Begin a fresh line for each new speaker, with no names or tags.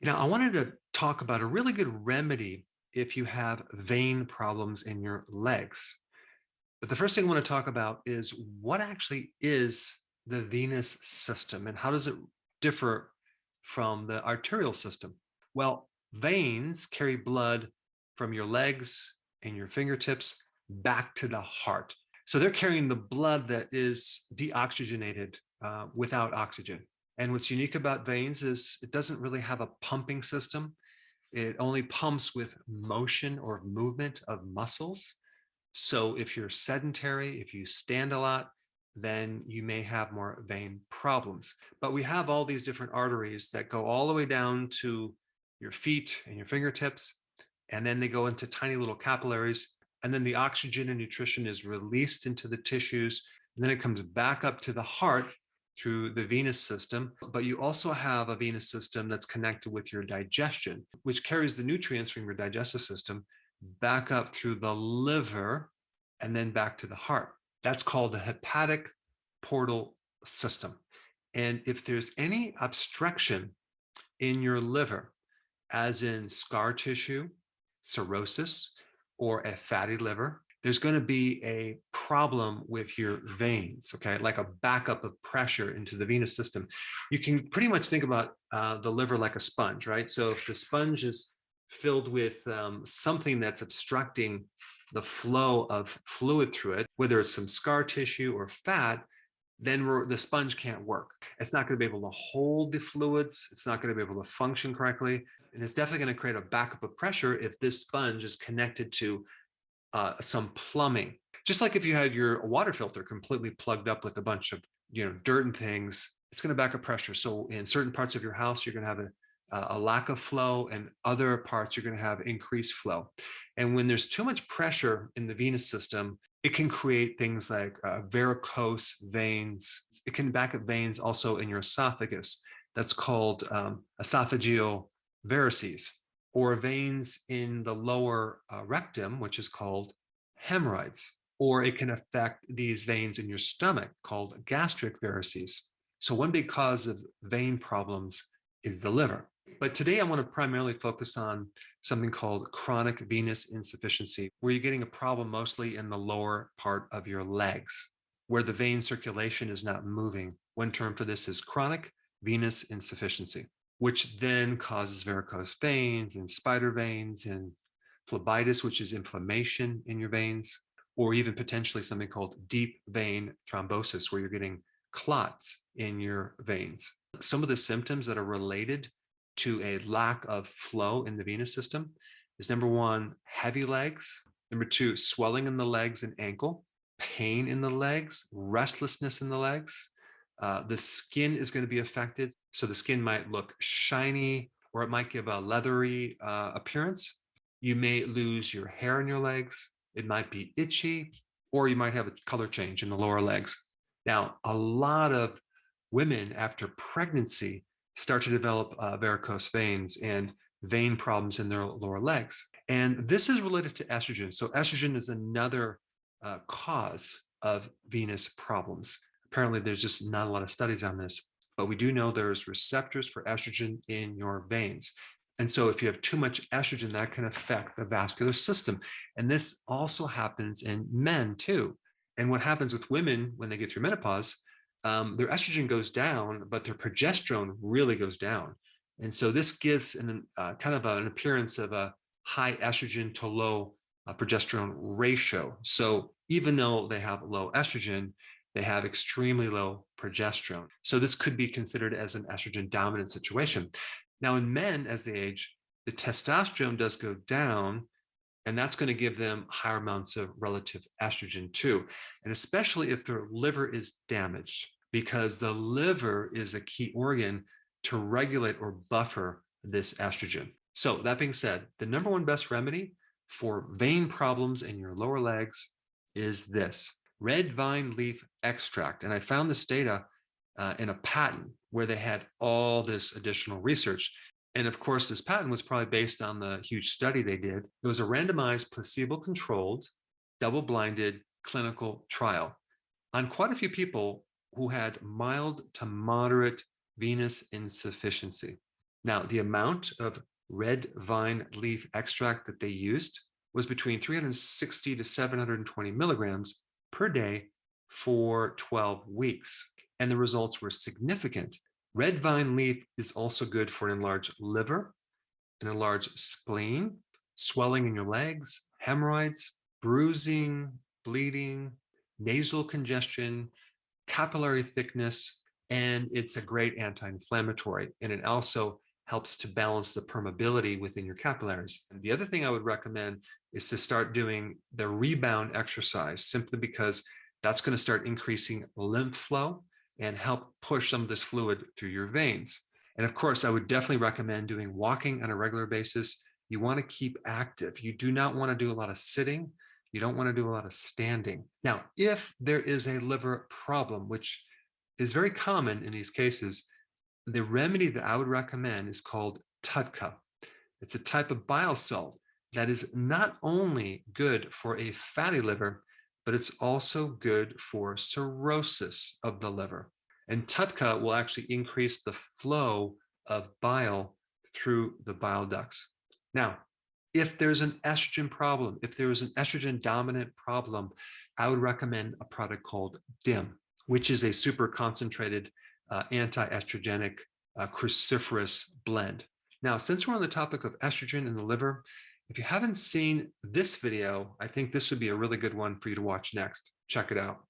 Now, I wanted to talk about a really good remedy if you have vein problems in your legs. But the first thing I want to talk about is what actually is the venous system and how does it differ from the arterial system? Well, veins carry blood from your legs and your fingertips back to the heart. So they're carrying the blood that is deoxygenated without oxygen. And what's unique about veins is it doesn't really have a pumping system. It only pumps with motion or movement of muscles. So if you're sedentary, if you stand a lot, then you may have more vein problems. But we have all these different arteries that go all the way down to your feet and your fingertips, and then they go into tiny little capillaries, and then the oxygen and nutrition is released into the tissues, and then it comes back up to the heart through the venous system. But you also have a venous system that's connected with your digestion, which carries the nutrients from your digestive system back up through the liver and then back to the heart. That's called the hepatic portal system. And if there's any obstruction in your liver, as in scar tissue, cirrhosis, or a fatty liver, there's going to be a problem with your veins, okay? Like a backup of pressure into the venous system. You can pretty much think about the liver like a sponge, right? So if the sponge is filled with something that's obstructing the flow of fluid through it, whether it's some scar tissue or fat, then the sponge can't work. It's not going to be able to hold the fluids. It's not going to be able to function correctly. And it's definitely going to create a backup of pressure if this sponge is connected to some plumbing. Just like if you had your water filter completely plugged up with a bunch of dirt and things, it's going to back up pressure. So in certain parts of your house, you're going to have a lack of flow, and other parts you're going to have increased flow. And when there's too much pressure in the venous system, it can create things like varicose veins. It can back up veins also in your esophagus. That's called esophageal varices, or veins in the lower rectum, which is called hemorrhoids. Or it can affect these veins in your stomach called gastric varices. So one big cause of vein problems is the liver. But today I want to primarily focus on something called chronic venous insufficiency, where you're getting a problem mostly in the lower part of your legs, where the vein circulation is not moving. One term for this is chronic venous insufficiency, which then causes varicose veins and spider veins and phlebitis, which is inflammation in your veins, or even potentially something called deep vein thrombosis, where you're getting clots in your veins. Some of the symptoms that are related to a lack of flow in the venous system is number one, heavy legs. Number two, swelling in the legs and ankle, pain in the legs, restlessness in the legs. The skin is going to be affected. So the skin might look shiny, or it might give a leathery appearance. You may lose your hair in your legs. It might be itchy, or you might have a color change in the lower legs. Now, a lot of women after pregnancy start to develop varicose veins and vein problems in their lower legs. And this is related to estrogen. So estrogen is another cause of venous problems. Apparently, there's just not a lot of studies on this, but we do know there's receptors for estrogen in your veins. And so if you have too much estrogen, that can affect the vascular system. And this also happens in men too. And what happens with women when they get through menopause, their estrogen goes down, but their progesterone really goes down. And so this gives kind of an appearance of a high estrogen to low progesterone ratio. So even though they have low estrogen, they have extremely low progesterone. So this could be considered as an estrogen dominant situation. Now in men, as they age, the testosterone does go down, and that's going to give them higher amounts of relative estrogen too. And especially if their liver is damaged, because the liver is a key organ to regulate or buffer this estrogen. So that being said, the number one best remedy for vein problems in your lower legs is this red vine leaf extract. And I found this data in a patent where they had all this additional research. And of course, this patent was probably based on the huge study they did. It was a randomized, placebo-controlled, double-blinded clinical trial on quite a few people who had mild to moderate venous insufficiency. Now, the amount of red vine leaf extract that they used was between 360 to 720 milligrams per day for 12 weeks. And the results were significant. Red vine leaf is also good for an enlarged liver, an enlarged spleen, swelling in your legs, hemorrhoids, bruising, bleeding, nasal congestion, capillary thickness, and it's a great anti-inflammatory. And it also helps to balance the permeability within your capillaries. And the other thing I would recommend is to start doing the rebound exercise, simply because that's going to start increasing lymph flow and help push some of this fluid through your veins. And of course, I would definitely recommend doing walking on a regular basis. You want to keep active. You do not want to do a lot of sitting. You don't want to do a lot of standing. Now, if there is a liver problem, which is very common in these cases, the remedy that I would recommend is called TUDCA. It's a type of bile salt that is not only good for a fatty liver, but it's also good for cirrhosis of the liver. And TUDCA will actually increase the flow of bile through the bile ducts. Now, if there's an estrogen problem, if there is an estrogen dominant problem, I would recommend a product called DIM, which is a super concentrated anti-estrogenic cruciferous blend. Now, since we're on the topic of estrogen in the liver, if you haven't seen this video, I think this would be a really good one for you to watch next. Check it out.